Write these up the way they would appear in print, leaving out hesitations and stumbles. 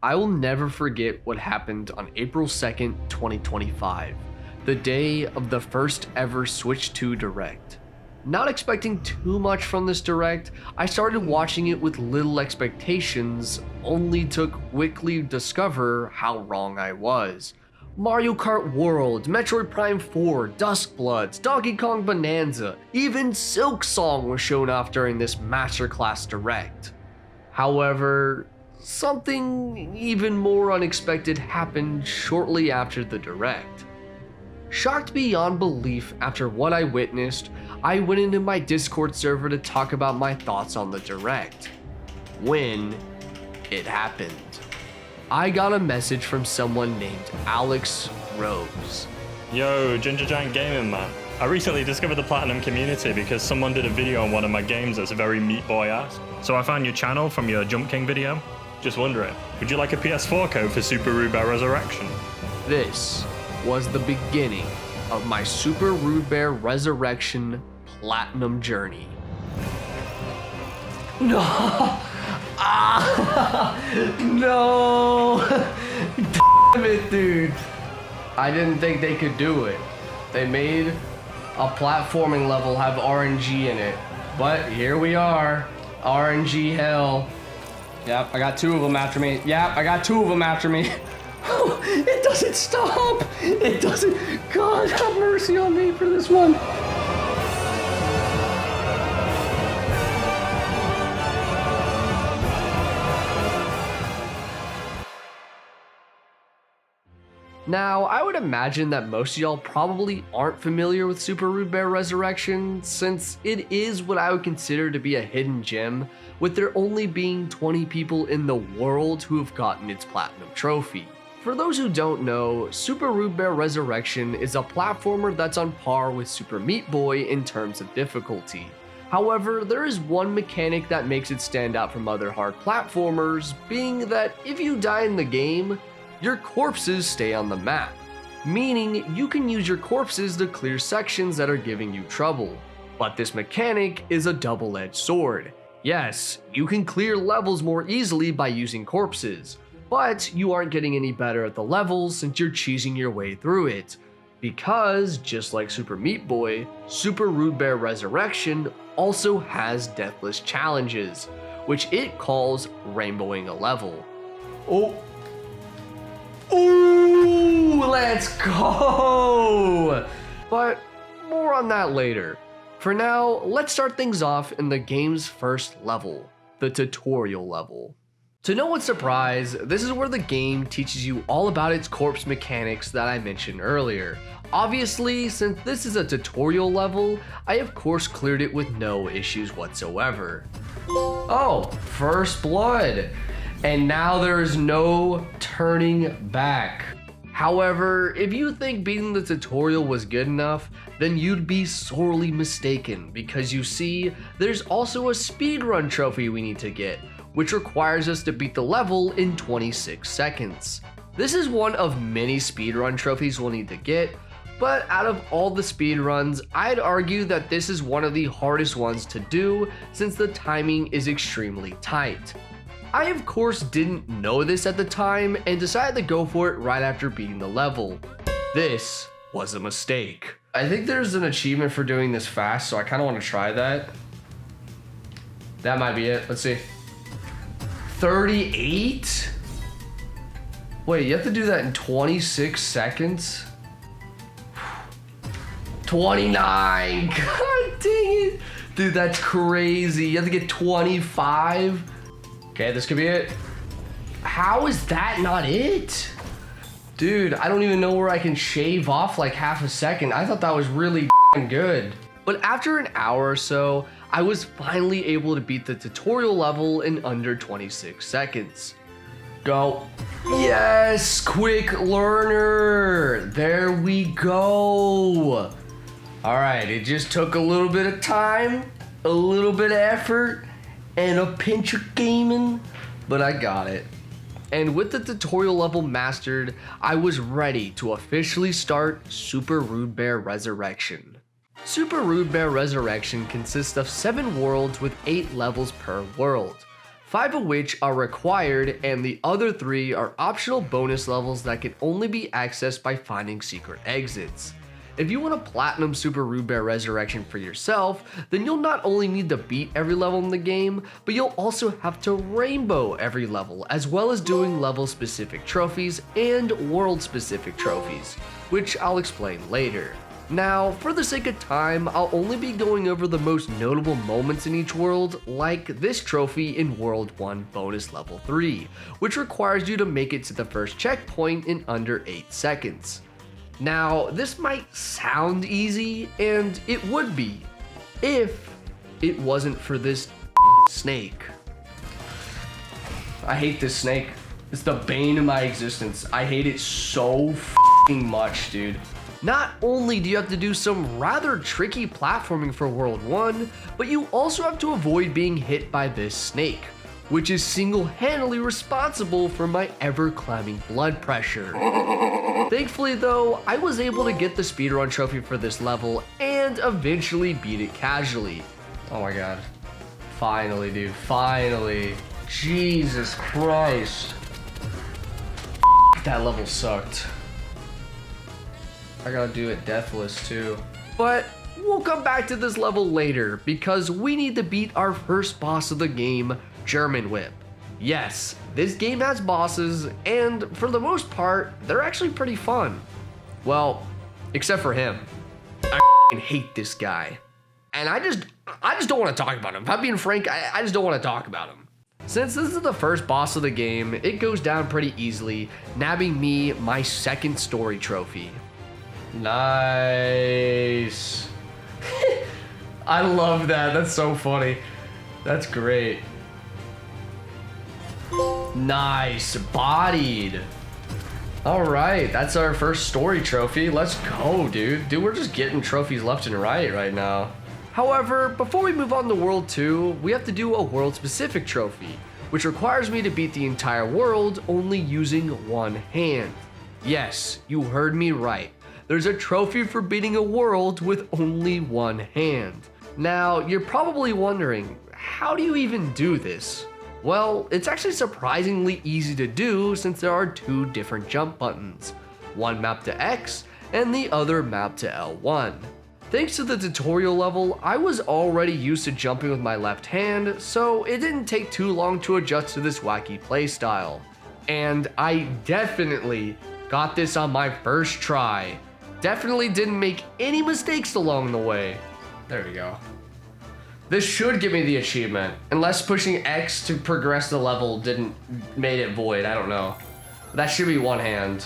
I will never forget what happened on April 2nd, 2025, the day of the first ever Switch 2 Direct. Not expecting too much from this Direct, I started watching it with little expectations, only to quickly discover how wrong I was. Mario Kart World, Metroid Prime 4, Duskbloods, Donkey Kong Bonanza, even Silk Song was shown off during this Masterclass Direct. However, something even more unexpected happened shortly after the Direct. Shocked beyond belief after what I witnessed, I went into my Discord server to talk about my thoughts on the Direct. When it happened, I got a message from someone named Alex Rose. Yo, Ginger Giant Gaming man. I recently discovered the Platinum community because someone did a video on one of my games that's very Meat Boy-ass. So I found your channel from your Jump King video. Just wondering, would you like a PS4 code for Super Rude Bear Resurrection? This was the beginning of my Super Rude Bear Resurrection Platinum journey. No! No! Damn it, dude. I didn't think they could do it. They made a platforming level have RNG in it. But here we are. RNG hell. Yep, I got two of them after me. Yep, I got two of them after me. It doesn't stop. It doesn't. God, have mercy on me for this one. Now, I would imagine that most of y'all probably aren't familiar with Super Rude Bear Resurrection, since it is what I would consider to be a hidden gem, with there only being 20 people in the world who have gotten its Platinum trophy. For those who don't know, Super Rude Bear Resurrection is a platformer that's on par with Super Meat Boy in terms of difficulty. However, there is one mechanic that makes it stand out from other hard platformers, being that if you die in the game, your corpses stay on the map, meaning you can use your corpses to clear sections that are giving you trouble. But this mechanic is a double-edged sword. Yes, you can clear levels more easily by using corpses, but you aren't getting any better at the levels since you're cheesing your way through it. Because, just like Super Meat Boy, Super Rude Bear Resurrection also has deathless challenges, which it calls rainbowing a level. Ooh, let's go! But more on that later. For now, let's start things off in the game's first level, the tutorial level. To no one's surprise, this is where the game teaches you all about its corpse mechanics that I mentioned earlier. Obviously, since this is a tutorial level, I of course cleared it with no issues whatsoever. Oh, first blood. And now there is no turning back. However, if you think beating the tutorial was good enough, then you'd be sorely mistaken, because you see, there's also a speedrun trophy we need to get, which requires us to beat the level in 26 seconds. This is one of many speedrun trophies we'll need to get, but out of all the speedruns, I'd argue that this is one of the hardest ones to do since the timing is extremely tight. I of course didn't know this at the time and decided to go for it right after beating the level. This was a mistake. I think there's an achievement for doing this fast, so I kind of want to try that. That might be it. Let's see. 38? Wait, you have to do that in 26 seconds? 29! God dang it! Dude, that's crazy. You have to get 25? Okay, this could be it. How is that not it? Dude, I don't even know where I can shave off like half a second. I thought that was really good. But after an hour or so, I was finally able to beat the tutorial level in under 26 seconds. Go. Yes, quick learner. There we go. All right, it just took a little bit of time, a little bit of effort, and a pinch of gaming, but I got it. And with the tutorial level mastered, I was ready to officially start Super Rude Bear Resurrection. Super Rude Bear Resurrection consists of 7 worlds with 8 levels per world. 5 of which are required and the other 3 are optional bonus levels that can only be accessed by finding secret exits. If you want to platinum Super Rude Bear Resurrection for yourself, then you'll not only need to beat every level in the game, but you'll also have to rainbow every level, as well as doing level specific trophies and world specific trophies, which I'll explain later. Now, for the sake of time, I'll only be going over the most notable moments in each world, like this trophy in World 1 Bonus Level 3, which requires you to make it to the first checkpoint in under 8 seconds. Now, this might sound easy, and it would be, if it wasn't for this snake. I hate this snake. It's the bane of my existence. I hate it so much, dude. Not only do you have to do some rather tricky platforming for World 1, but you also have to avoid being hit by this snake, which is single-handedly responsible for my ever-climbing blood pressure. Thankfully though, I was able to get the speedrun trophy for this level and eventually beat it casually. Oh my god. Finally, dude, finally. Jesus Christ. That level sucked. I gotta do it deathless too. But we'll come back to this level later because we need to beat our first boss of the game, German Whip. Yes, this game has bosses, and for the most part, they're actually pretty fun. Well, except for him. I hate this guy. And I just don't want to talk about him. If I'm being frank, I just don't want to talk about him. Since this is the first boss of the game, it goes down pretty easily, nabbing me my second story trophy. Nice. I love that. That's so funny. That's great. Nice. Bodied. All right. That's our first story trophy. Let's go, dude. Dude, we're just getting trophies left and right now. However, before we move on to World 2, we have to do a world-specific trophy, which requires me to beat the entire world only using one hand. Yes, you heard me right. There's a trophy for beating a world with only one hand. Now, you're probably wondering, how do you even do this? Well, it's actually surprisingly easy to do since there are 2 different jump buttons, one mapped to X and the other mapped to L1. Thanks to the tutorial level, I was already used to jumping with my left hand, so it didn't take too long to adjust to this wacky playstyle. And I definitely got this on my first try. Definitely didn't make any mistakes along the way. There we go. This should give me the achievement, unless pushing X to progress the level didn't made it void, I don't know. That should be one hand.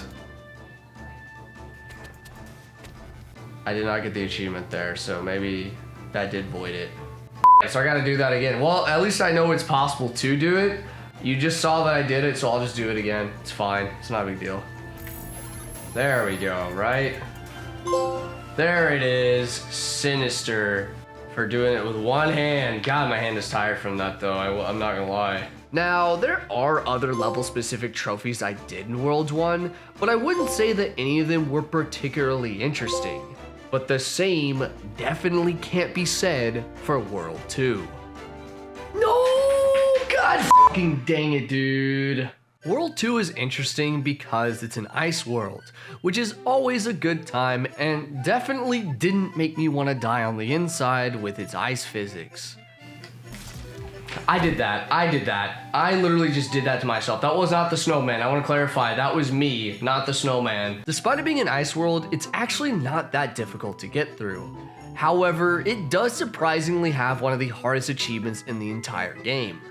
I did not get the achievement there, so maybe that did void it. So I gotta do that again. Well, at least I know it's possible to do it. You just saw that I did it, so I'll just do it again. It's fine, it's not a big deal. There we go, right? There it is, sinister. For doing it with one hand. God, my hand is tired from that though, I'm not gonna lie. Now, there are other level specific trophies I did in World 1, but I wouldn't say that any of them were particularly interesting. But the same definitely can't be said for World 2. No! God fucking dang it, dude. World 2 is interesting because it's an ice world, which is always a good time and definitely didn't make me want to die on the inside with its ice physics. I did that. I literally just did that to myself. That was not the snowman. I want to clarify. That was me, not the snowman. Despite it being an ice world, it's actually not that difficult to get through. However, it does surprisingly have one of the hardest achievements in the entire game.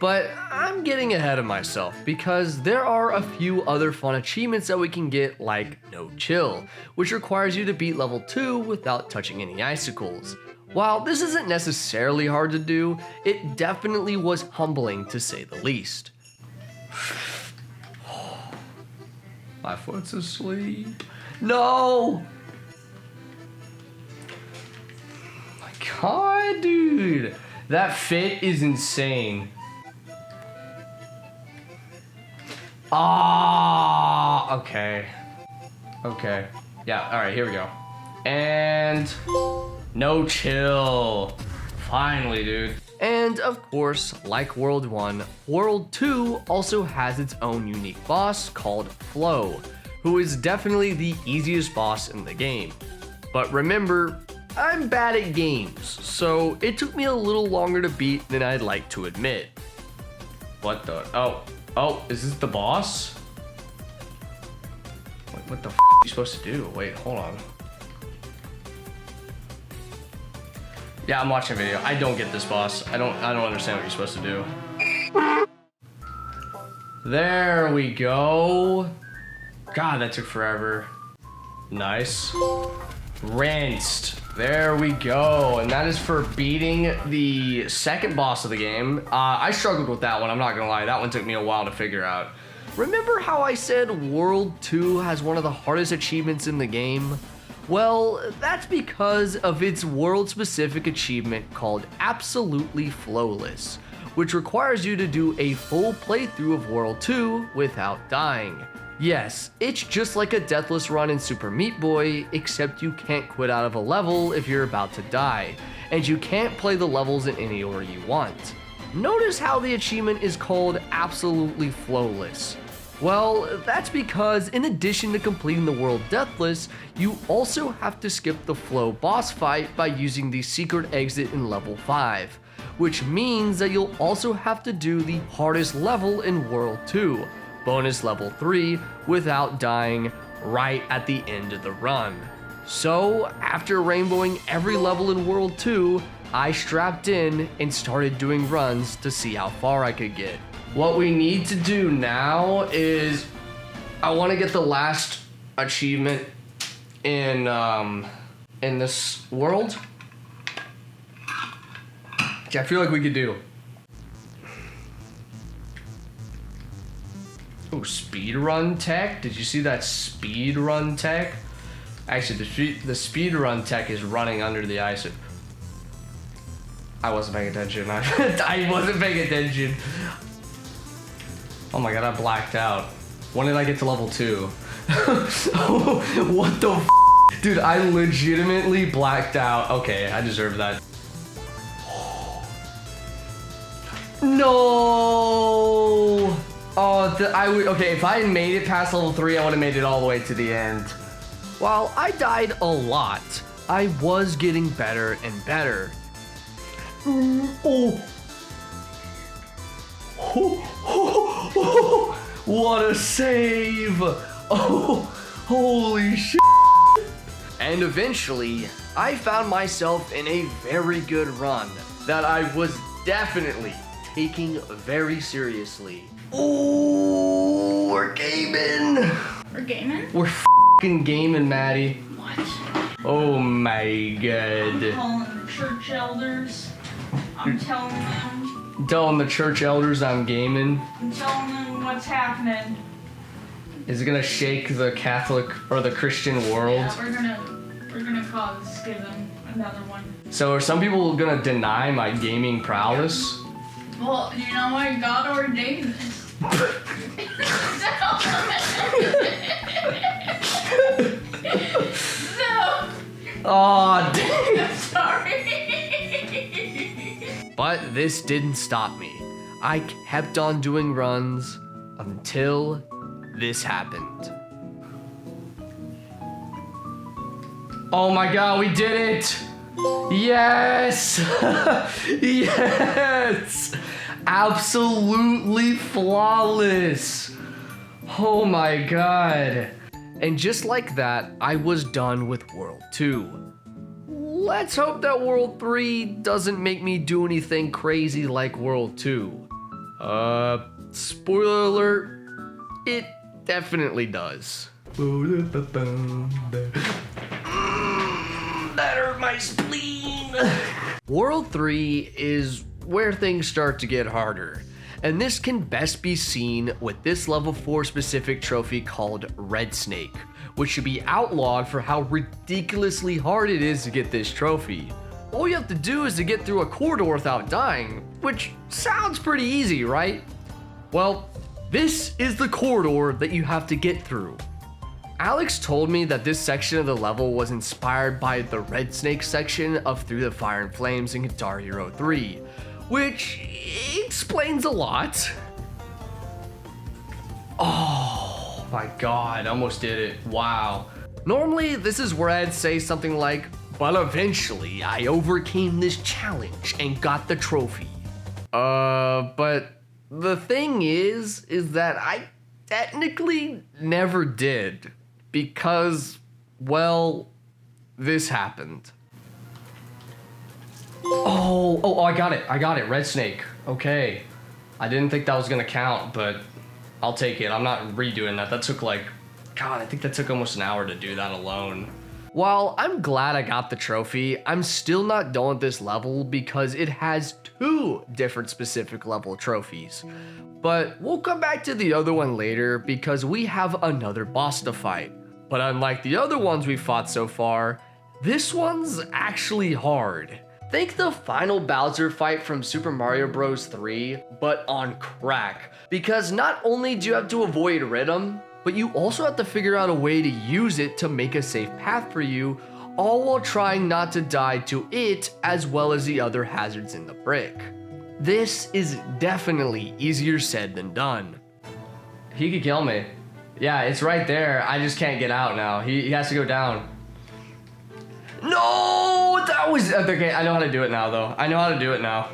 But I'm getting ahead of myself because there are a few other fun achievements that we can get, like No Chill, which requires you to beat level 2 without touching any icicles. While this isn't necessarily hard to do, it definitely was humbling to say the least. My foot's asleep. No! My God, dude. That fit is insane. Ah, okay. Okay. Yeah, all right, here we go. And No Chill. Finally, dude. And of course, like World 1, World 2 also has its own unique boss called Flo, who is definitely the easiest boss in the game. But remember, I'm bad at games, so it took me a little longer to beat than I'd like to admit. What the? Oh, is this the boss? What the f are you supposed to do? Wait, hold on. Yeah, I'm watching a video. I don't get this boss. I don't understand what you're supposed to do. There we go. God, that took forever. Nice. Rinsed. There we go. And that is for beating the second boss of the game. I struggled with that one, I'm not gonna lie. That one took me a while to figure out. Remember how I said World 2 has one of the hardest achievements in the game? Well, that's because of its world-specific achievement called Absolutely Flawless, which requires you to do a full playthrough of World 2 without dying. Yes, it's just like a deathless run in Super Meat Boy, except you can't quit out of a level if you're about to die, and you can't play the levels in any order you want. Notice how the achievement is called Absolutely Flawless. Well, that's because in addition to completing the world deathless, you also have to skip the Flow boss fight by using the secret exit in level 5, which means that you'll also have to do the hardest level in World 2, bonus level 3, without dying right at the end of the run. So, after rainbowing every level in World 2, I strapped in and started doing runs to see how far I could get. What we need to do now is, I want to get the last achievement in this world, which I feel like we could do. Oh, speedrun tech? Did you see that speedrun tech? Actually, the speedrun tech is running under the ice. I wasn't paying attention. I wasn't paying attention. Oh my god, I blacked out. When did I get to level 2? What the f? Dude, I legitimately blacked out. Okay, I deserve that. No! Oh, okay, if I had made it past level 3, I would have made it all the way to the end. While I died a lot, I was getting better and better. What a save! Oh, holy shit! And eventually, I found myself in a very good run that I was definitely taking very seriously. Oh, we're gaming! We're gaming? We're f***ing gaming, Maddie. What? Oh my god. I'm calling the church elders. I'm telling them. Telling the church elders I'm gaming. I'm telling them what's happening. Is it gonna shake the Catholic or the Christian world? Yeah, we're gonna cause schism. Another one. So are some people gonna deny my gaming prowess? Well, you know what? God ordained this. Aw, dang. Sorry. But this didn't stop me. I kept on doing runs until this happened. Oh my god, we did it! Yes! Yes! Absolutely flawless! Oh my god. And just like that, I was done with World 2. Let's hope that World 3 doesn't make me do anything crazy like World 2. Spoiler alert, it definitely does. That hurt my spleen! World 3 is where things start to get harder, and this can best be seen with this level 4 specific trophy called Red Snake, which should be outlawed for how ridiculously hard it is to get this trophy. All you have to do is to get through a corridor without dying, which sounds pretty easy, right? Well, this is the corridor that you have to get through. Alex told me that this section of the level was inspired by the Red Snake section of Through the Fire and Flames in Guitar Hero 3, which explains a lot. Oh my god, almost did it. Wow. Normally, this is where I'd say something like, but eventually I overcame this challenge and got the trophy. But the thing is that I technically never did because, well, this happened. Oh, I got it, red snake. Okay. I didn't think that was gonna count, but I'll take it. I'm not redoing that. That took like, God, I think that took almost an hour to do that alone. While I'm glad I got the trophy, I'm still not done with this level because it has 2 different specific level trophies. But we'll come back to the other one later because we have another boss to fight. But unlike the other ones we've fought so far, this one's actually hard. Think the final Bowser fight from Super Mario Bros. 3, but on crack. Because not only do you have to avoid rhythm, but you also have to figure out a way to use it to make a safe path for you, all while trying not to die to it as well as the other hazards in the brick. This is definitely easier said than done. He could kill me. Yeah, it's right there. I just can't get out now. He has to go down. No, that was okay. I know how to do it now, though. I know how to do it now.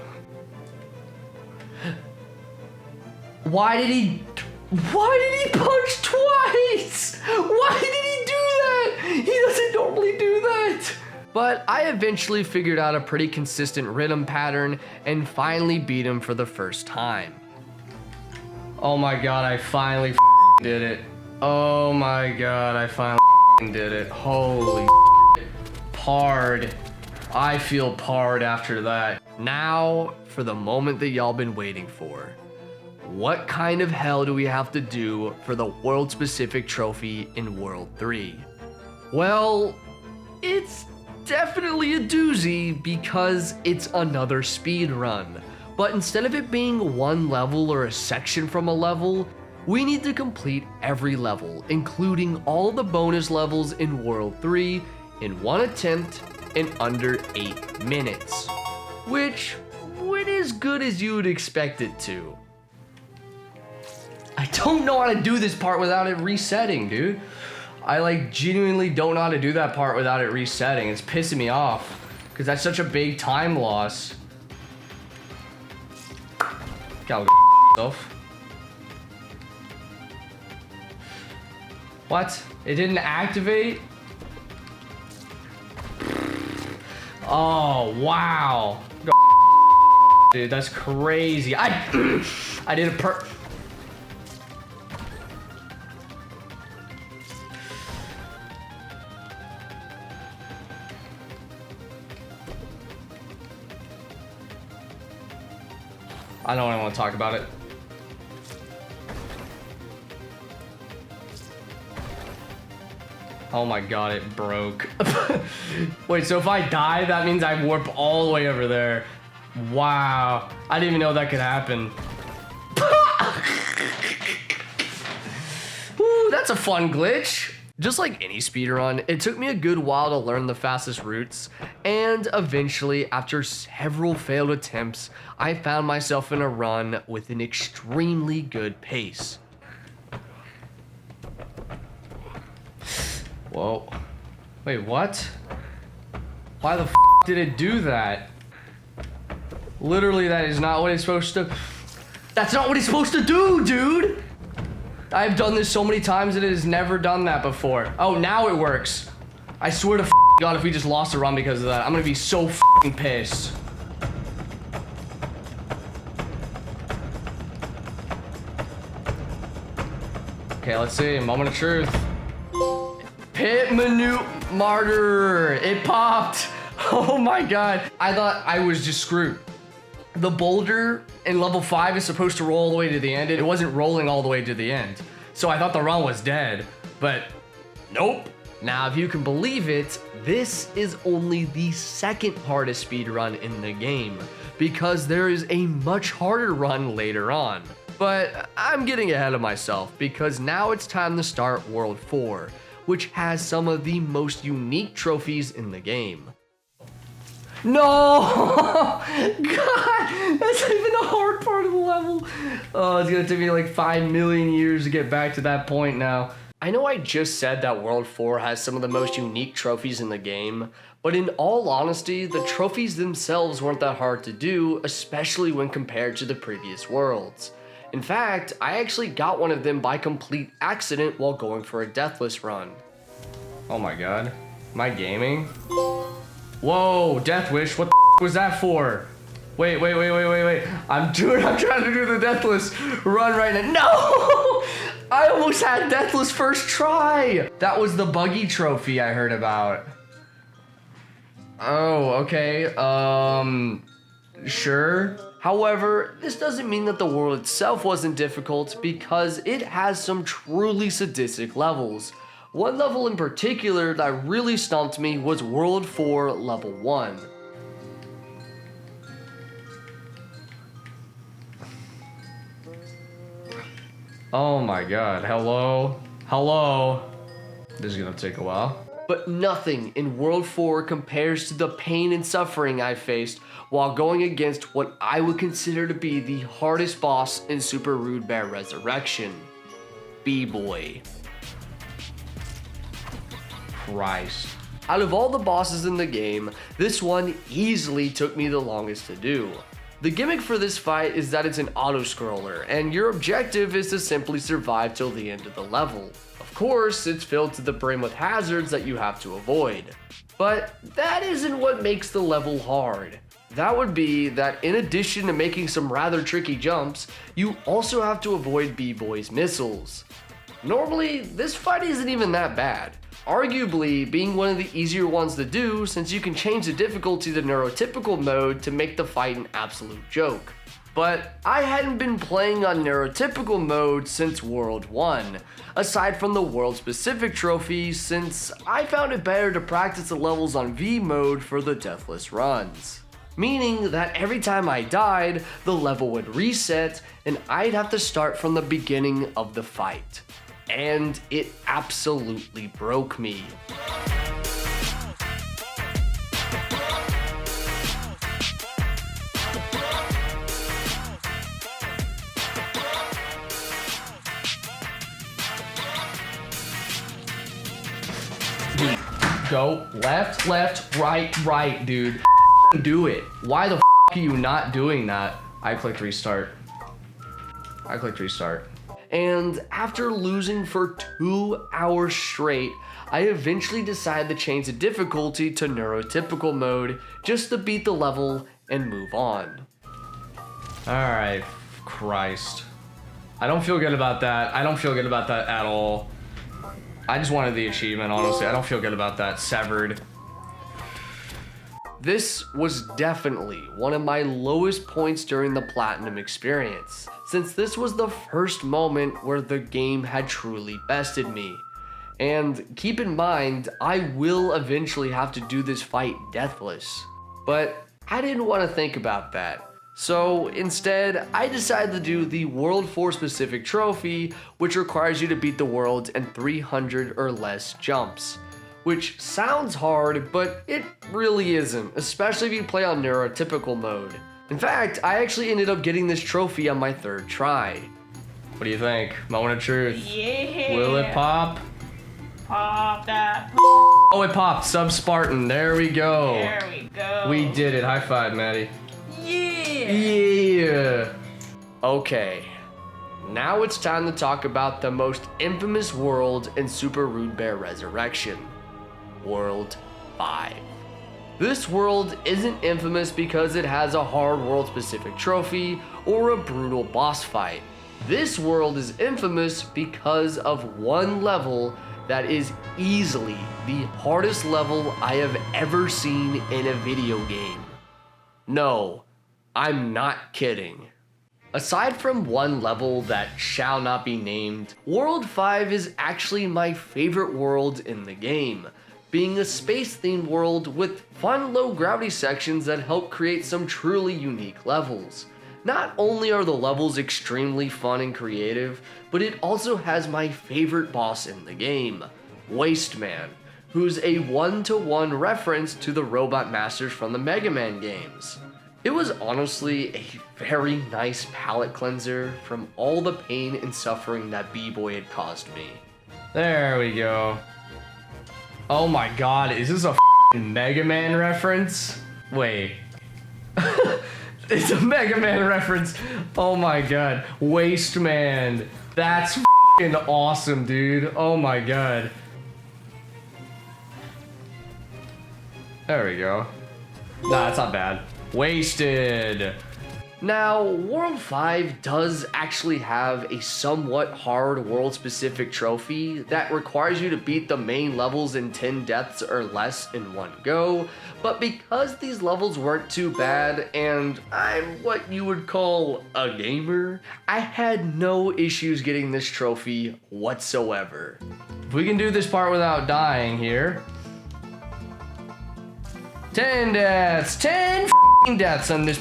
Why did he punch twice? Why did he do that? He doesn't normally do that. But I eventually figured out a pretty consistent rhythm pattern and finally beat him for the first time. Oh my god, I finally did it. Oh my god, I finally did it. Holy pard. I feel pard after that. Now, for the moment that y'all been waiting for. What kind of hell do we have to do for the world-specific trophy in World 3? Well, it's definitely a doozy because it's another speed run. But instead of it being one level or a section from a level, we need to complete every level, including all the bonus levels in World 3 in one attempt in under 8 minutes. Which went as good as you would expect it to. I don't know how to do this part without it resetting, dude. I like genuinely don't know how to do that part without it resetting. It's pissing me off because that's such a big time loss. Gotta go f*** What? It didn't activate? Oh, wow. Go dude, that's crazy. I did a I don't want to talk about it. Oh my god, it broke. Wait, so if I die, that means I warp all the way over there. Wow. I didn't even know that could happen. Ooh, that's a fun glitch. Just like any speedrun, it took me a good while to learn the fastest routes, and eventually, after several failed attempts, I found myself in a run with an extremely good pace. Whoa. Wait, what? Why the f did it do that? Literally, that is not what it's supposed to... That's not what it's supposed to do, dude! I've done this so many times and it has never done that before. Oh, now it works. I swear to God, if we just lost a run because of that, I'm gonna be so pissed. Okay, let's see. Moment of truth. Pit Minute Martyr. It popped. Oh my God. I thought I was just screwed. The boulder in level 5 is supposed to roll all the way to the end. It wasn't rolling all the way to the end. So I thought the run was dead, but nope. Now, if you can believe it, this is only the second hardest speedrun in the game because there is a much harder run later on. But I'm getting ahead of myself because now it's time to start World 4, which has some of the most unique trophies in the game. No! God, that's even the hard part of the level. Oh, it's gonna take me like 5 million years to get back to that point now. I know I just said that World 4 has some of the most unique trophies in the game, but in all honesty, the trophies themselves weren't that hard to do, especially when compared to the previous worlds. In fact, I actually got one of them by complete accident while going for a deathless run. Oh my god. Am I gaming? Whoa, Death Wish, what the was that for? Wait. I'm trying to do the deathless run right now. No! I almost had deathless first try. That was the buggy trophy I heard about. Oh, okay. Sure. However, this doesn't mean that the world itself wasn't difficult because it has some truly sadistic levels. One level in particular that really stumped me was World 4 Level 1. Oh my god, hello. This is gonna take a while. But nothing in World 4 compares to the pain and suffering I faced while going against what I would consider to be the hardest boss in Super Rude Bear Resurrection, B-Boy. Christ. Out of all the bosses in the game, this one easily took me the longest to do. The gimmick for this fight is that it's an auto-scroller, and your objective is to simply survive till the end of the level. Of course, it's filled to the brim with hazards that you have to avoid. But that isn't what makes the level hard. That would be that in addition to making some rather tricky jumps, you also have to avoid B-Boy's missiles. Normally, this fight isn't even that bad. Arguably being one of the easier ones to do since you can change the difficulty to neurotypical mode to make the fight an absolute joke. But I hadn't been playing on neurotypical mode since World 1, aside from the world specific trophies since I found it better to practice the levels on V mode for the deathless runs. Meaning that every time I died, the level would reset and I'd have to start from the beginning of the fight. And it absolutely broke me. Dude, go left, right, dude. Do it. Why the are you not doing that? I clicked restart. And after losing for 2 hours straight, I eventually decided to change the difficulty to neurotypical mode just to beat the level and move on. Alright, Christ. I don't feel good about that. I don't feel good about that at all. I just wanted the achievement, honestly. I don't feel good about that. Severed. This was definitely one of my lowest points during the Platinum experience, since this was the first moment where the game had truly bested me. And keep in mind, I will eventually have to do this fight deathless. But I didn't want to think about that. So instead, I decided to do the World 4 specific trophy, which requires you to beat the world in 300 or less jumps. Which sounds hard, but it really isn't, especially if you play on neurotypical mode. In fact, I actually ended up getting this trophy on my 3rd try. What do you think? Moment of truth. Yeah. Will it pop? Pop that. Oh, it popped. Sub-Spartan. There we go. There we go. We did it. High five, Maddie. Yeah. Yeah. Okay. Now it's time to talk about the most infamous world in Super Rude Bear Resurrection. World 5. This world isn't infamous because it has a hard world specific trophy or a brutal boss fight. This world is infamous because of one level that is easily the hardest level I have ever seen in a video game. No, I'm not kidding. Aside from one level that shall not be named, World 5 is actually my favorite world in the game, being a space-themed world with fun low-gravity sections that help create some truly unique levels. Not only are the levels extremely fun and creative, but it also has my favorite boss in the game, Wasteman, who's a one-to-one reference to the Robot Masters from the Mega Man games. It was honestly a very nice palate cleanser from all the pain and suffering that B-Boy had caused me. There we go. Oh my god, is this a f***ing Mega Man reference? Wait. It's a Mega Man reference. Oh my god. Waste Man. That's f***ing awesome, dude. Oh my god. There we go. Nah, that's not bad. Wasted. Now, World 5 does actually have a somewhat hard world-specific trophy that requires you to beat the main levels in 10 deaths or less in one go, but because these levels weren't too bad and I'm what you would call a gamer, I had no issues getting this trophy whatsoever. If we can do this part without dying here. 10 deaths! 10 f***ing deaths on this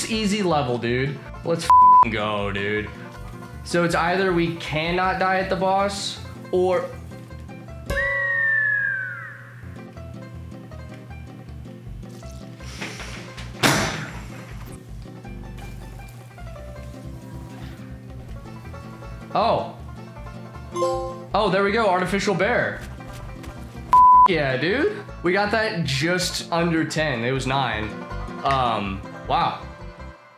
easy level, dude. Let's go, dude. So it's either we cannot die at the boss, or... Oh. Oh, there we go, artificial bear. Yeah, dude. We got that just under 10. It was 9. Wow.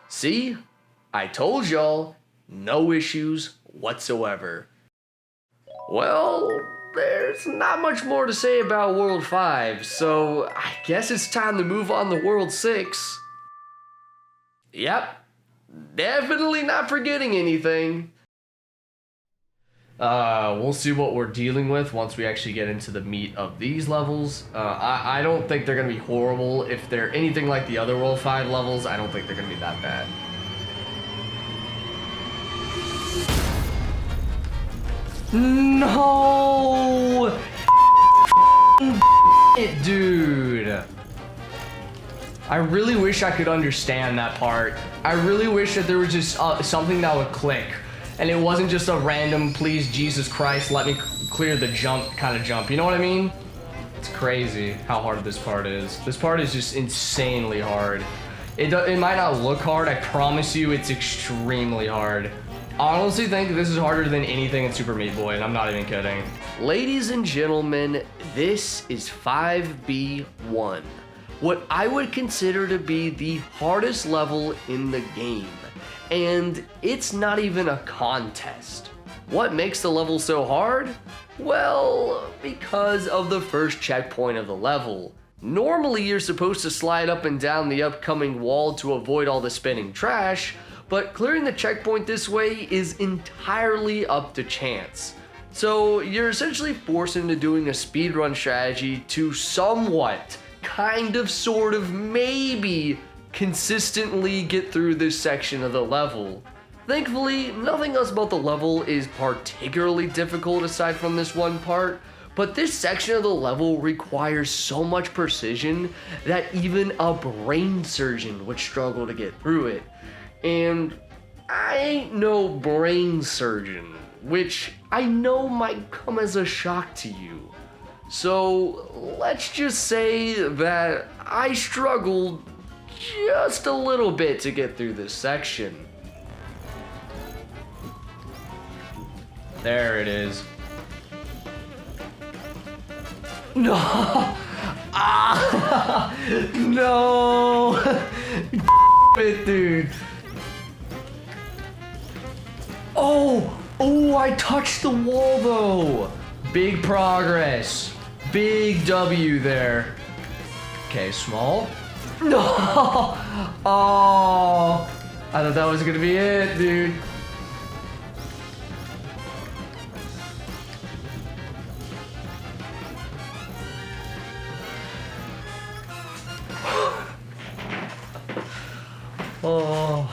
See? I told y'all, no issues whatsoever. Well, there's not much more to say about World 5, so I guess it's time to move on to World 6. Yep, definitely not forgetting anything. We'll see what we're dealing with once we actually get into the meat of these levels. I don't think they're gonna be horrible. If they're anything like the other World 5 levels, I don't think they're gonna be that bad. No! Dude. I really wish I could understand that part. I really wish that there was just something that would click. And it wasn't just a random, please, Jesus Christ, let me clear the jump kind of jump. You know what I mean? It's crazy how hard this part is. This part is just insanely hard. It might not look hard. I promise you it's extremely hard. I honestly think this is harder than anything in Super Meat Boy, and I'm not even kidding. Ladies and gentlemen, this is 5B1. What I would consider to be the hardest level in the game. And it's not even a contest. What makes the level so hard? Well, because of the first checkpoint of the level. Normally you're supposed to slide up and down the upcoming wall to avoid all the spinning trash, but clearing the checkpoint this way is entirely up to chance. So you're essentially forced into doing a speedrun strategy to somewhat, kind of, sort of, maybe consistently get through this section of the level. Thankfully, nothing else about the level is particularly difficult aside from this one part, but this section of the level requires so much precision that even a brain surgeon would struggle to get through it. And I ain't no brain surgeon, which I know might come as a shock to you. So let's just say that I struggled just a little bit to get through this section. There it is. No! Ah! No! it, dude. Oh! Oh, I touched the wall though! Big progress. Big W there. Okay, small. No! Oh! I thought that was gonna be it, dude. Oh.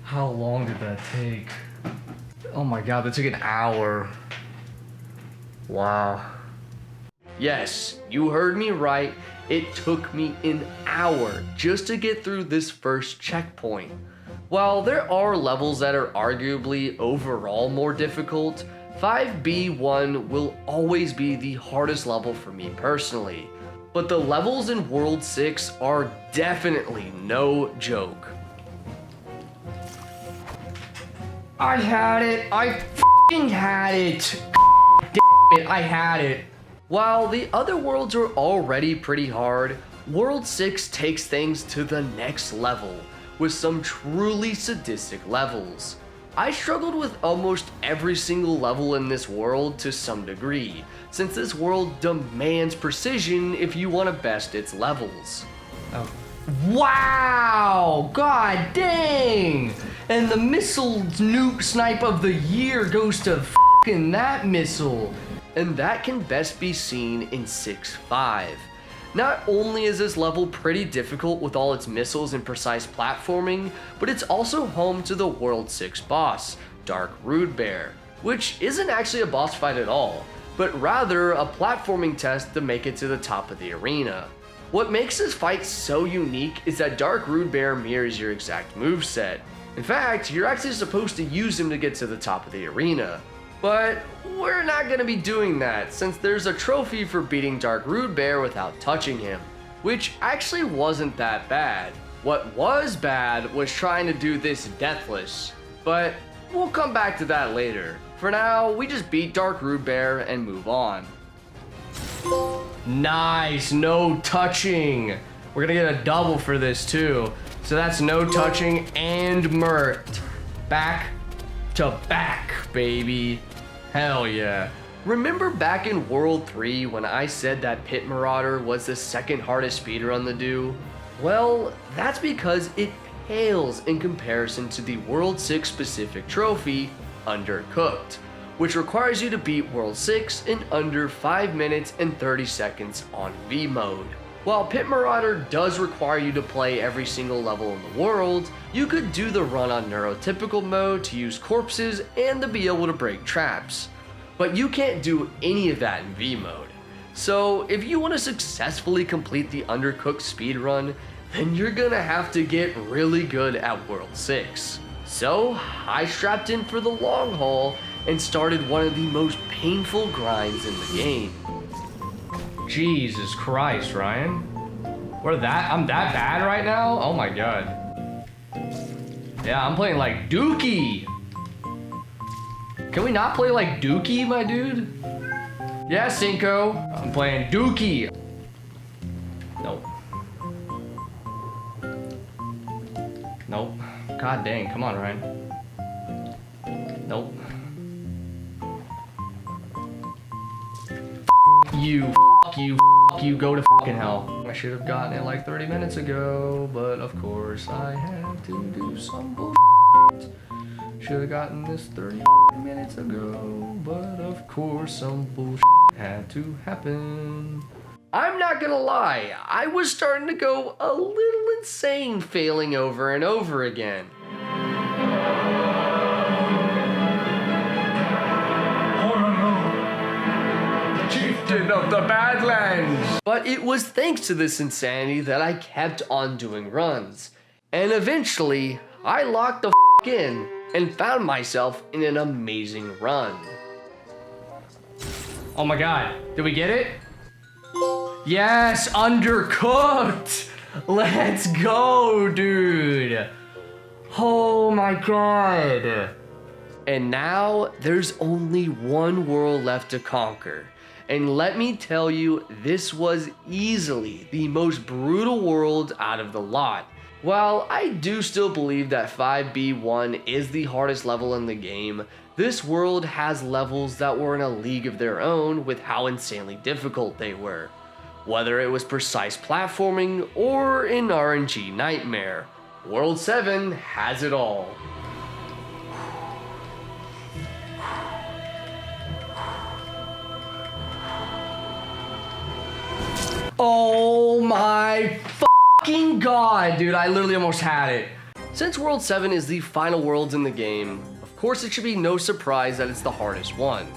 How long did that take? Oh my god, that took an hour. Wow. Yes, you heard me right. It took me an hour just to get through this first checkpoint. While there are levels that are arguably overall more difficult, 5B1 will always be the hardest level for me personally, but the levels in World 6 are definitely no joke. I had it! I f***ing had it! Damn it, I had it! While the other worlds are already pretty hard, World 6 takes things to the next level with some truly sadistic levels. I struggled with almost every single level in this world to some degree, since this world demands precision if you want to best its levels. Oh. Wow! God dang! And the missile nuke snipe of the year goes to f***ing that missile. And that can best be seen in 6.5. Not only is this level pretty difficult with all its missiles and precise platforming, but it's also home to the World 6 boss, Dark Rude Bear, which isn't actually a boss fight at all, but rather a platforming test to make it to the top of the arena. What makes this fight so unique is that Dark Rude Bear mirrors your exact moveset. In fact, you're actually supposed to use him to get to the top of the arena. But we're not going to be doing that, since there's a trophy for beating Dark Rude Bear without touching him, which actually wasn't that bad. What was bad was trying to do this deathless, but we'll come back to that later. For now, we just beat Dark Rude Bear and move on. Nice, no touching. We're gonna get a double for this too. So that's no touching and murked. Back to back, baby. Hell yeah. Remember back in World 3 when I said that Pit Marauder was the second hardest speedrun to do? Well, that's because it pales in comparison to the World 6 specific trophy, Undercooked, which requires you to beat World 6 in under 5 minutes and 30 seconds on V mode. While Pit Marauder does require you to play every single level in the world, you could do the run on neurotypical mode to use corpses and to be able to break traps. But you can't do any of that in V mode. So if you want to successfully complete the Undercooked speedrun, then you're gonna have to get really good at World 6. So I strapped in for the long haul and started one of the most painful grinds in the game. Jesus Christ, Ryan. I'm that bad right now? Oh my god. Yeah, I'm playing like Dookie. Can we not play like Dookie, my dude? Yeah, Cinco. I'm playing Dookie. Nope. Nope. God dang, come on, Ryan. Nope. You, go to fucking hell. I should have gotten it like 30 minutes ago, but of course I had to do some bullshit. Should have gotten this 30 minutes ago, but of course some bullshit had to happen. I'm not gonna lie, I was starting to go a little insane failing over and over again. Chieftain of the Badlands! But it was thanks to this insanity that I kept on doing runs. And eventually, I locked the f in and found myself in an amazing run. Oh my god, did we get it? Yes, Undercooked! Let's go, dude! Oh my god! And now, there's only one world left to conquer. And let me tell you, this was easily the most brutal world out of the lot. While I do still believe that 5B1 is the hardest level in the game, this world has levels that were in a league of their own with how insanely difficult they were. Whether it was precise platforming or an RNG nightmare, World 7 has it all. Oh my fucking god, dude, I literally almost had it. Since World 7 is the final worlds in the game, of course it should be no surprise that it's the hardest one.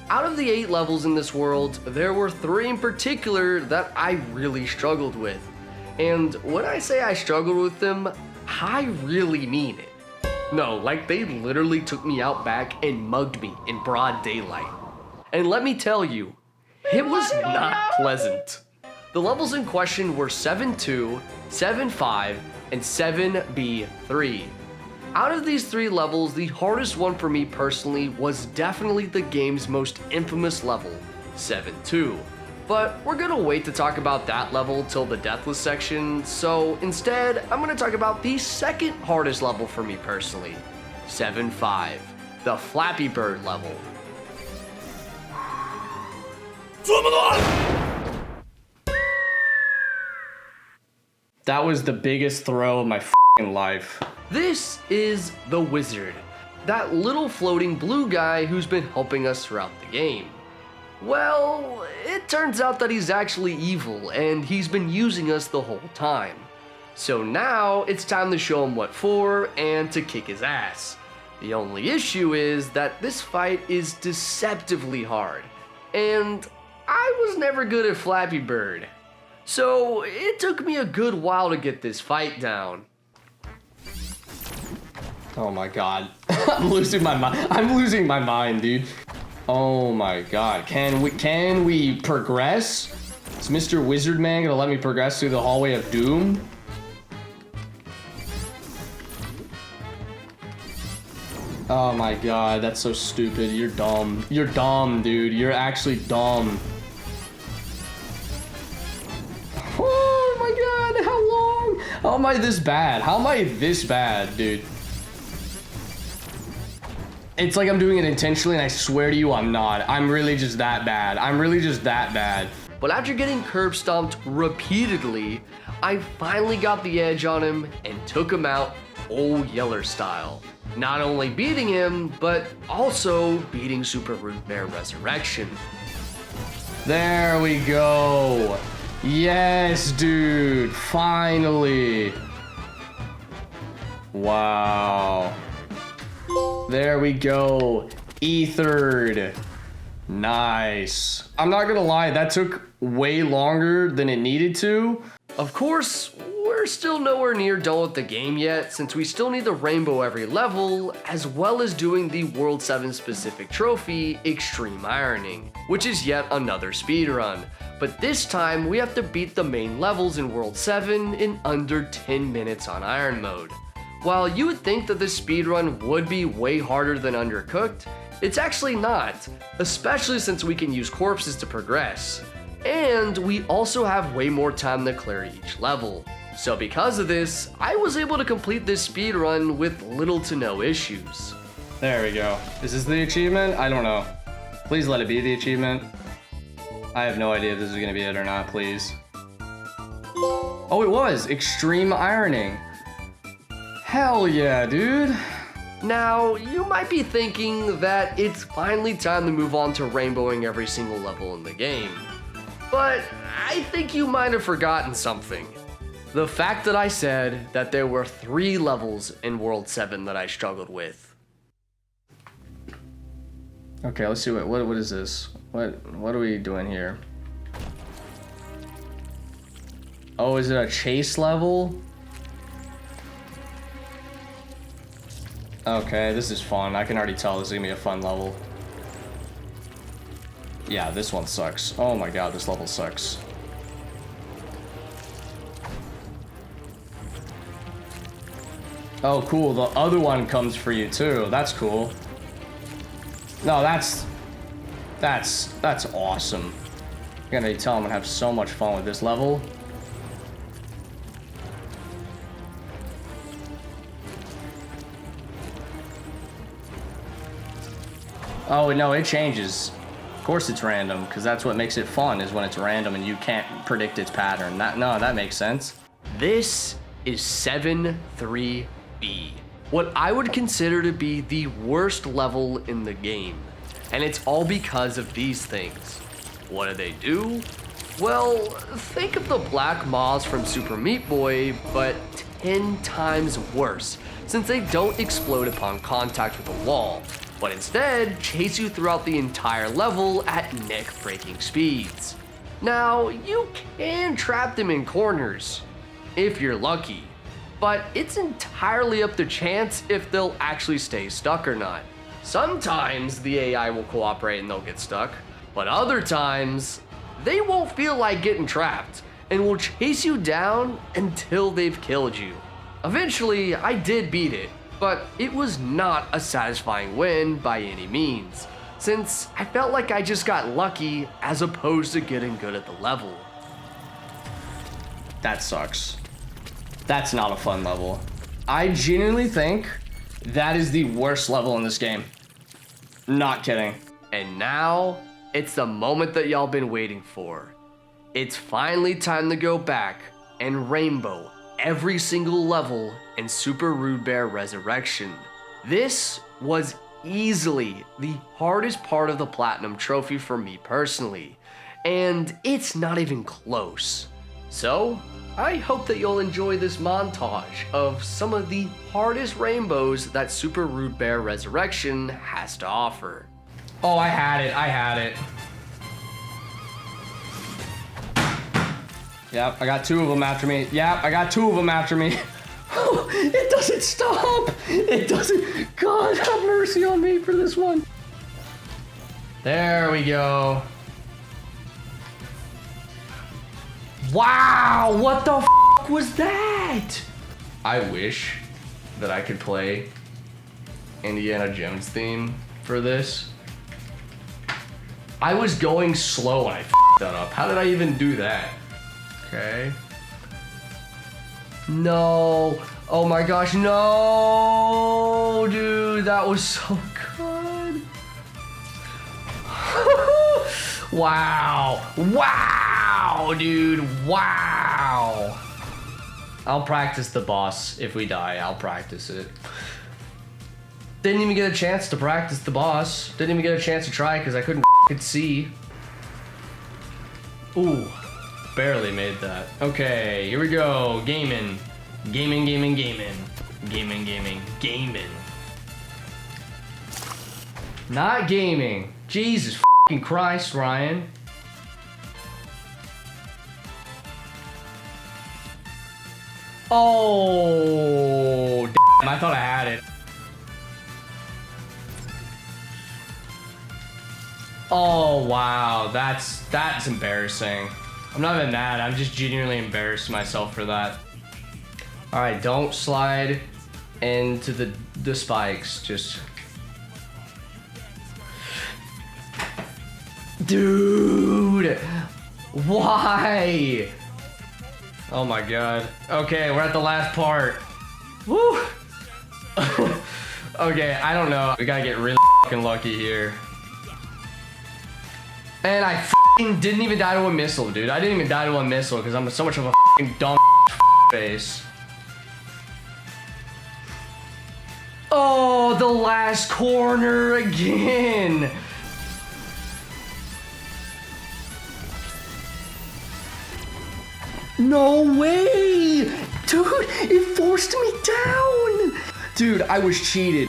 Out of the 8 levels in this world, there were 3 in particular that I really struggled with. And when I say I struggled with them, I really mean it. No, like they literally took me out back and mugged me in broad daylight. And let me tell you, it was not pleasant. The levels in question were 7-2, 7-5, and 7B3. Out of these 3 levels, the hardest one for me personally was definitely the game's most infamous level, 7-2. But we're gonna wait to talk about that level till the deathless section, so instead, I'm gonna talk about the second hardest level for me personally, 7-5, the Flappy Bird level. That was the biggest throw of my f***ing life. This is the Wizard, that little floating blue guy who's been helping us throughout the game. Well, it turns out that he's actually evil and he's been using us the whole time. So now it's time to show him what for and to kick his ass. The only issue is that this fight is deceptively hard, and I was never good at Flappy Bird. So it took me a good while to get this fight down. Oh my god. I'm losing my mind. I'm losing my mind, dude. Oh my god. Can we progress? Is Mr. Wizard Man gonna let me progress through the hallway of doom? Oh my god, that's so stupid. You're dumb. You're dumb, dude. You're actually dumb. Oh my god, how long? How am I this bad? How am I this bad, dude? It's like I'm doing it intentionally, and I swear to you I'm not. I'm really just that bad. I'm really just that bad. But after getting curb stomped repeatedly, I finally got the edge on him and took him out old Yeller style. Not only beating him, but also beating Super Root Bear Resurrection. There we go. Yes, dude. Finally. Wow. There we go. Ethered. Nice. I'm not gonna lie, that took way longer than it needed to. Of course, we're still nowhere near done with the game yet, since we still need the rainbow every level, as well as doing the World 7 specific trophy, Extreme Ironing, which is yet another speedrun. But this time, we have to beat the main levels in World 7 in under 10 minutes on Iron Mode. While you would think that this speedrun would be way harder than Undercooked, it's actually not, especially since we can use corpses to progress. And we also have way more time to clear each level. So because of this, I was able to complete this speedrun with little to no issues. There we go. Is this the achievement? I don't know. Please let it be the achievement. I have no idea if this is gonna be it or not, please. Oh, it was! Extreme Ironing. Hell yeah, dude. Now, you might be thinking that it's finally time to move on to rainbowing every single level in the game. But I think you might have forgotten something. The fact that I said that there were 3 levels in World 7 that I struggled with. Okay, let's see what is this? What are we doing here? Oh, is it a chase level? Okay, this is fun. I can already tell this is gonna be a fun level. Yeah, this one sucks. Oh my god, this level sucks. Oh, cool. The other one comes for you too. That's cool. No, that's awesome. You're gonna tell I'm gonna have so much fun with this level. Oh no, it changes. Of course it's random, because that's what makes it fun, is when it's random and you can't predict its pattern. That makes sense. This is 7-3B, what I would consider to be the worst level in the game. And it's all because of these things. What do? Well, think of the black moths from Super Meat Boy, but 10 times worse, since they don't explode upon contact with a wall, but instead chase you throughout the entire level at neck-breaking speeds. Now, you can trap them in corners, if you're lucky, but it's entirely up to chance if they'll actually stay stuck or not. Sometimes the AI will cooperate and they'll get stuck, but other times they won't feel like getting trapped and will chase you down until they've killed you. Eventually, I did beat it, but it was not a satisfying win by any means, since I felt like I just got lucky as opposed to getting good at the level. That sucks. That's not a fun level. I genuinely think that is the worst level in this game. Not kidding. And now, it's the moment that y'all been waiting for. It's finally time to go back and rainbow every single level in Super Rude Bear Resurrection. This was easily the hardest part of the Platinum Trophy for me personally, and it's not even close. So, I hope that you'll enjoy this montage of some of the hardest rainbows that Super Rude Bear Resurrection has to offer. Oh, I had it. Yep, I got 2 of them after me. It doesn't stop. It doesn't. God, have mercy on me for this one. There we go. Wow, what the was that? I wish that I could play Indiana Jones theme for this. I was going slow when I that up. How did I even do that? Okay. No. Oh my gosh, no, dude, that was so good. Wow, dude, wow. I'll practice the boss if we die. I'll practice it. Didn't even get a chance to practice the boss. Didn't even get a chance to try because I couldn't see. Ooh. Barely made that. Okay, here we go. Gaming. Not gaming. Jesus fucking Christ, Ryan. Oh, damn, I thought I had it. Oh, wow, that's embarrassing. I'm not even mad, I'm just genuinely embarrassed myself for that. All right, don't slide into the spikes, just. Dude, why? Oh my God. Okay, we're at the last part. Woo. Okay, I don't know. We gotta get really fucking lucky here. And I didn't even die to a missile, dude. I didn't even die to a missile because I'm so much of a dumb face. Oh, the last corner again. No way! Dude, it forced me down! Dude, I was cheated.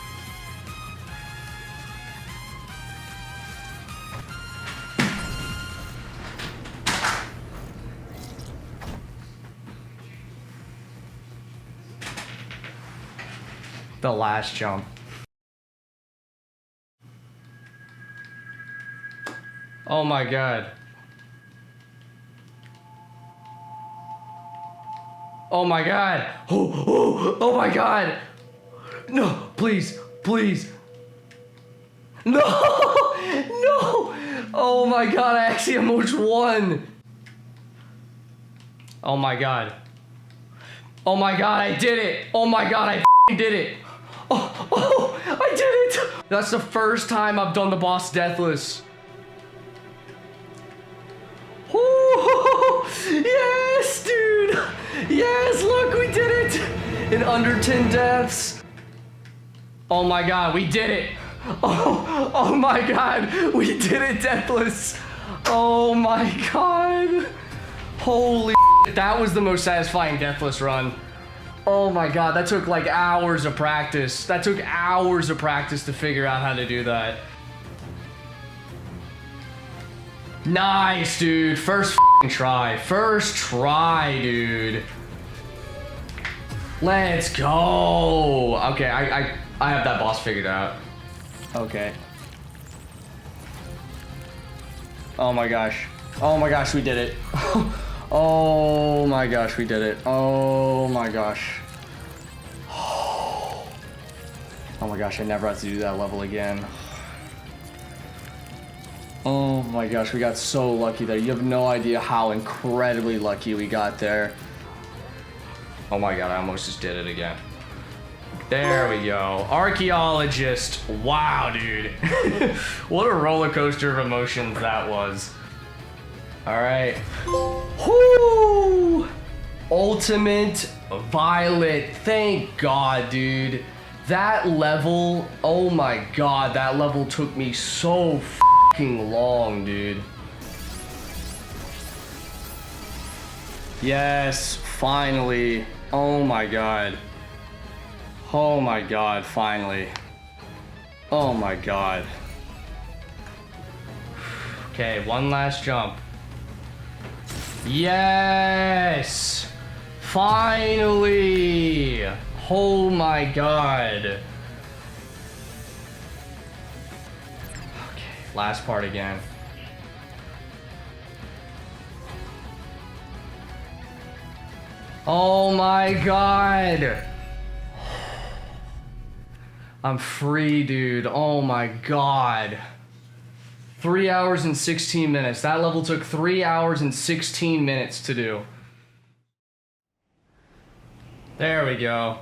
The last jump. Oh my God. Oh my God. Oh my God. No, please, please. No, no. Oh my God, I actually almost won. Oh my God. Oh my God, I did it. Oh my God, I did it. Oh, I did it. That's the first time I've done the boss deathless. Yes, dude. Yes, look, we did it. In under 10 deaths. Oh my God, we did it. Oh my God, we did it deathless. Oh my God. Holy shit, that was the most satisfying deathless run. Oh my God, that took like hours of practice. That took hours of practice to figure out how to do that. Nice, dude. First try. First try, dude. Let's go. Okay, I have that boss figured out. Okay. Oh my gosh. Oh my gosh, we did it. Oh my gosh, we did it. Oh my gosh. Oh my gosh, I never have to do that level again. Oh my gosh, we got so lucky there. You have no idea how incredibly lucky we got there. Oh my god, I almost just did it again. There we go. Archaeologist. Wow, dude. What a roller coaster of emotions that was. All right. Whoo! Ultimate Violet. Thank God, dude. That level, oh my god, that level took me so fucking long, dude. Yes, finally. Oh my god. Oh my god, finally. Oh my god. Okay, one last jump. Yes! Finally! Oh my god. Okay, last part again. Oh my god! I'm free, dude. Oh my god. 3 hours and 16 minutes. That level took 3 hours and 16 minutes to do. There we go.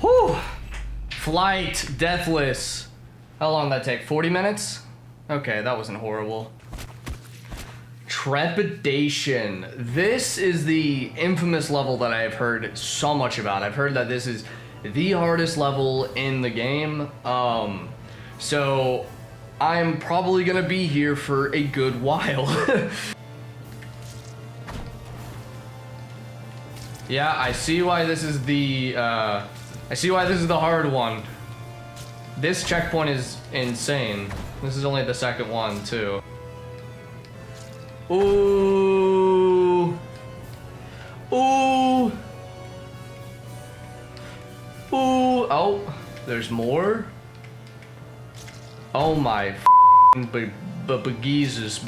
Whew. Flight, deathless. How long did that take? 40 minutes? Okay, that wasn't horrible. Trepidation. This is the infamous level that I've heard so much about. I've heard that this is the hardest level in the game. So I'm probably gonna be here for a good while. Yeah, I see why this is the hard one. This checkpoint is insane. This is only the second one too. Ooh. Ooh. Ooh. Oh, there's more? Oh my begeezers.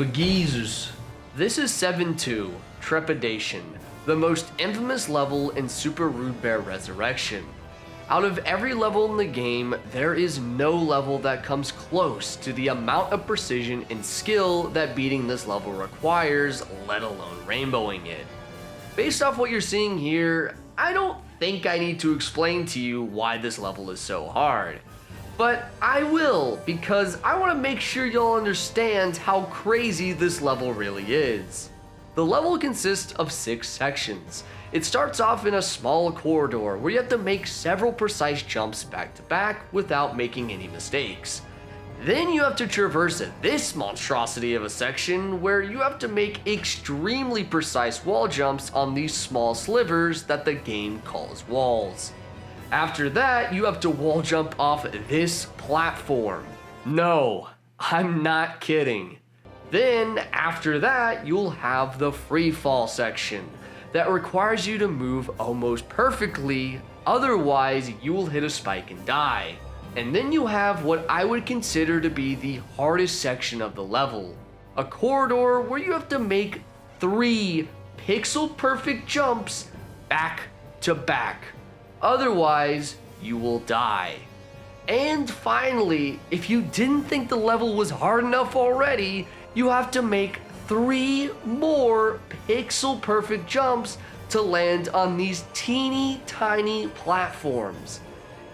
This is 7-2, Trepidation, the most infamous level in Super Rude Bear Resurrection. Out of every level in the game, there is no level that comes close to the amount of precision and skill that beating this level requires, let alone rainbowing it. Based off what you're seeing here, I don't think I need to explain to you why this level is so hard. But I will, because I want to make sure you'll understand how crazy this level really is. The level consists of 6 sections. It starts off in a small corridor where you have to make several precise jumps back to back without making any mistakes. Then you have to traverse this monstrosity of a section where you have to make extremely precise wall jumps on these small slivers that the game calls walls. After that, you have to wall jump off this platform. No, I'm not kidding. Then, after that, you'll have the free fall section that requires you to move almost perfectly, otherwise you will hit a spike and die. And then you have what I would consider to be the hardest section of the level, a corridor where you have to make 3 pixel perfect jumps back to back. Otherwise, you will die. And finally, if you didn't think the level was hard enough already, you have to make 3 more pixel perfect jumps to land on these teeny tiny platforms.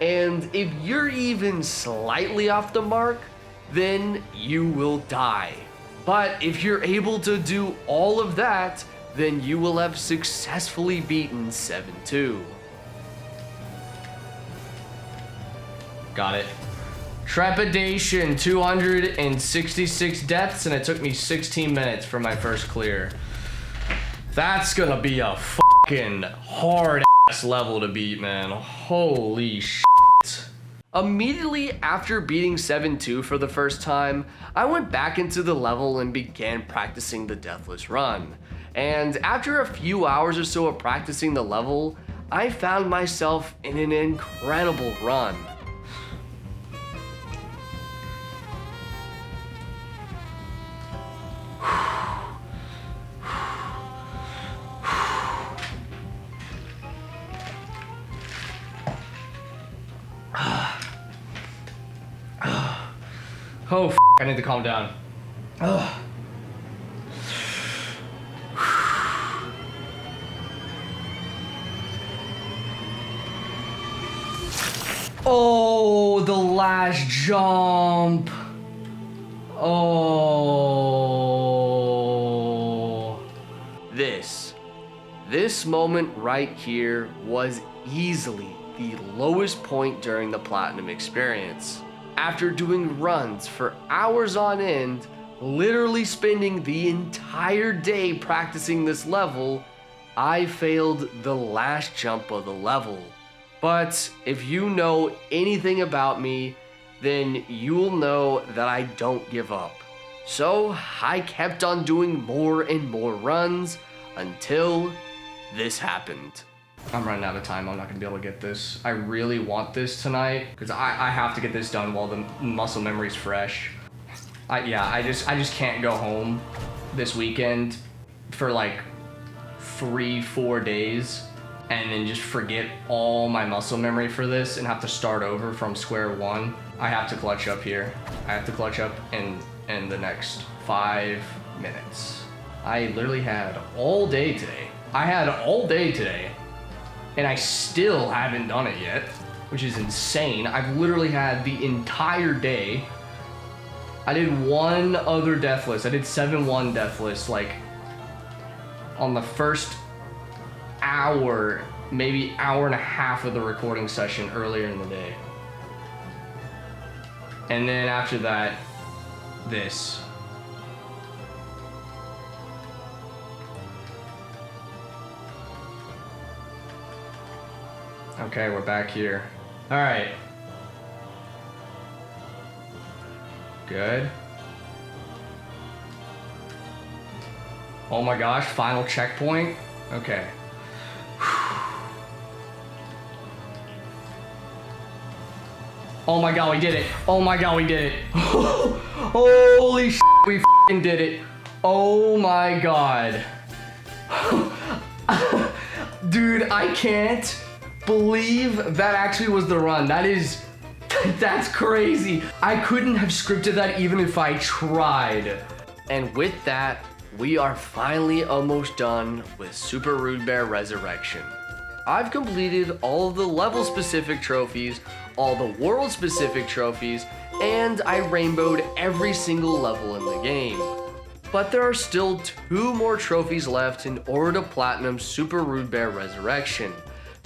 And if you're even slightly off the mark, then you will die. But if you're able to do all of that, then you will have successfully beaten 7-2. Got it. Trepidation, 266 deaths, and it took me 16 minutes for my first clear. That's gonna be a fucking hard ass level to beat, man. Holy shit. Immediately after beating 7-2 for the first time, I went back into the level and began practicing the deathless run. And after a few hours or so of practicing the level, I found myself in an incredible run. Oh, I need to calm down. Oh, the last jump. Oh. This moment right here was easily the lowest point during the Platinum experience. After doing runs for hours on end, literally spending the entire day practicing this level, I failed the last jump of the level. But if you know anything about me, then you'll know that I don't give up. So I kept on doing more and more runs until this happened. I'm running out of time. I'm not gonna be able to get this. I really want this tonight because I have to get this done while the muscle memory's fresh. I just can't go home this weekend for like 3-4 days and then just forget all my muscle memory for this and have to start over from square one. I have to clutch up here. I have to clutch up in the next 5 minutes. I literally had all day today. And I still haven't done it yet, which is insane. I've literally had the entire day. I did one other death list. I did 7-1 death list, like on the first hour, maybe hour and a half of the recording session earlier in the day. And then after that, this. Okay, we're back here. All right. Good. Oh my gosh, final checkpoint. Okay. Oh my god, we did it. Oh my god, we did it. Holy shit, we f***ing did it. Oh my god. Dude, I can't believe that actually was the run. That's crazy. I couldn't have scripted that even if I tried. And with that, we are finally almost done with Super Rude Bear Resurrection. I've completed all of the level specific trophies, all the world specific trophies, and I rainbowed every single level in the game. But there are still 2 more trophies left in order to platinum Super Rude Bear Resurrection,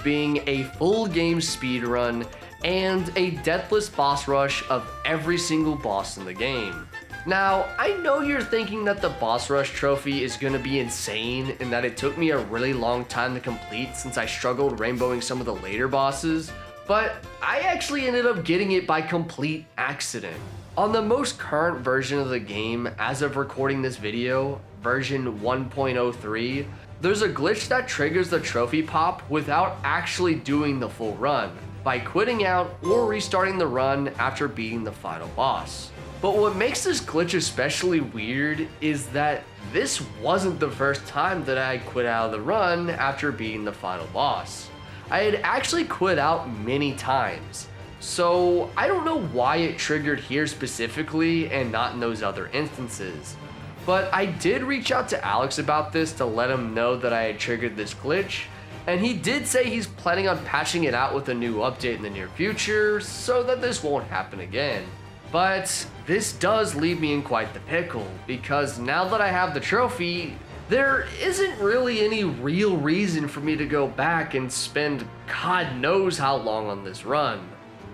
being a full game speedrun and a deathless boss rush of every single boss in the game. Now, I know you're thinking that the boss rush trophy is gonna be insane and that it took me a really long time to complete since I struggled rainbowing some of the later bosses, but I actually ended up getting it by complete accident. On the most current version of the game, as of recording this video, version 1.03, there's a glitch that triggers the trophy pop without actually doing the full run, by quitting out or restarting the run after beating the final boss. But what makes this glitch especially weird is that this wasn't the first time that I quit out of the run after beating the final boss. I had actually quit out many times, so I don't know why it triggered here specifically and not in those other instances. But I did reach out to Alex about this to let him know that I had triggered this glitch, and he did say he's planning on patching it out with a new update in the near future so that this won't happen again. But this does leave me in quite the pickle, because now that I have the trophy, there isn't really any real reason for me to go back and spend God knows how long on this run.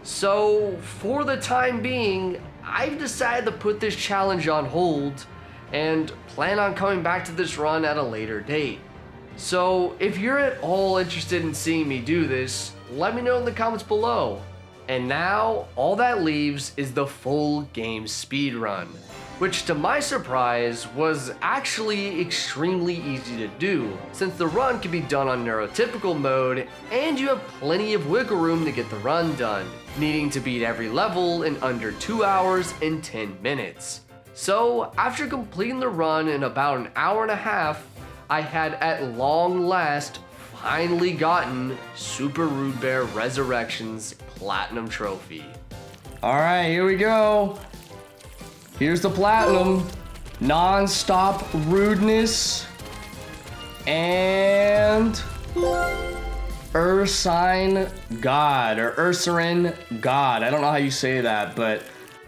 So for the time being, I've decided to put this challenge on hold and plan on coming back to this run at a later date. So if you're at all interested in seeing me do this, let me know in the comments below. And now, all that leaves is the full game speedrun, which to my surprise was actually extremely easy to do, since the run can be done on neurotypical mode and you have plenty of wiggle room to get the run done, needing to beat every level in under 2 hours and 10 minutes. So after completing the run in about an hour and a half, I had at long last finally gotten Super Rude Bear Resurrection's Platinum Trophy. All right, here we go. Here's the platinum. Non-stop rudeness. And Ursine God, or Ursarin God. I don't know how you say that, but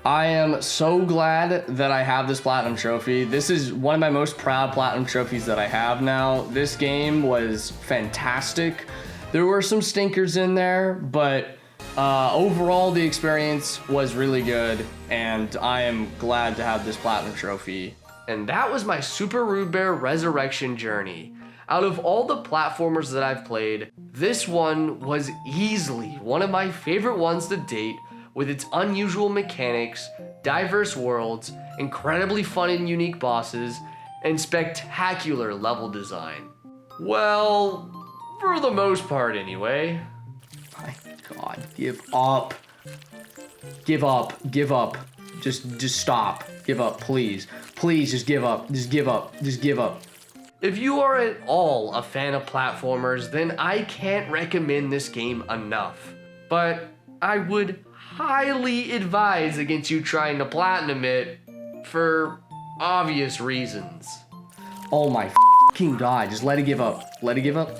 I am so glad that I have this platinum trophy. This is one of my most proud platinum trophies that I have now. This game was fantastic. There were some stinkers in there, but overall the experience was really good, and I am glad to have this platinum trophy. And that was my Super Rude Bear Resurrection journey. Out of all the platformers that I've played, this one was easily one of my favorite ones to date, with its unusual mechanics, diverse worlds, incredibly fun and unique bosses, and spectacular level design. Well, for the most part anyway. My God, give up. Give up, give up. Just stop. Give up, please. Please, just give up. Just give up. Just give up. If you are at all a fan of platformers, then I can't recommend this game enough. But I would highly advise against you trying to platinum it for obvious reasons. Oh my fucking God, just let it give up. Let it give up.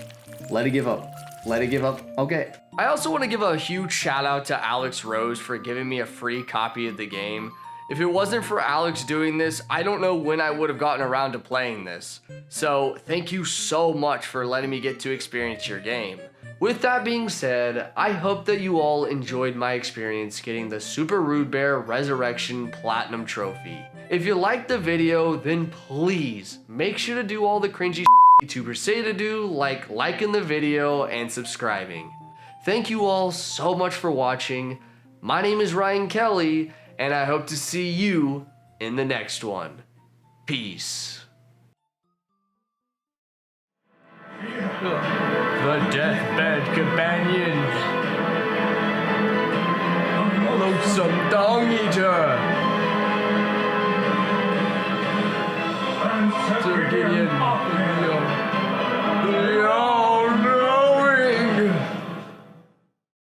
Let it give up. Let it give up. Okay. I also want to give a huge shout out to Alex Rose for giving me a free copy of the game. If it wasn't for Alex doing this, I don't know when I would have gotten around to playing this. So thank you so much for letting me get to experience your game. With that being said, I hope that you all enjoyed my experience getting the Super Rude Bear Resurrection Platinum Trophy. If you liked the video, then please make sure to do all the cringy YouTubers say to do, like liking the video and subscribing. Thank you all so much for watching. My name is Ryan Kelly, and I hope to see you in the next one. Peace. The Deathbed Companions. Loathsome Dong Eater. Sir Gideon.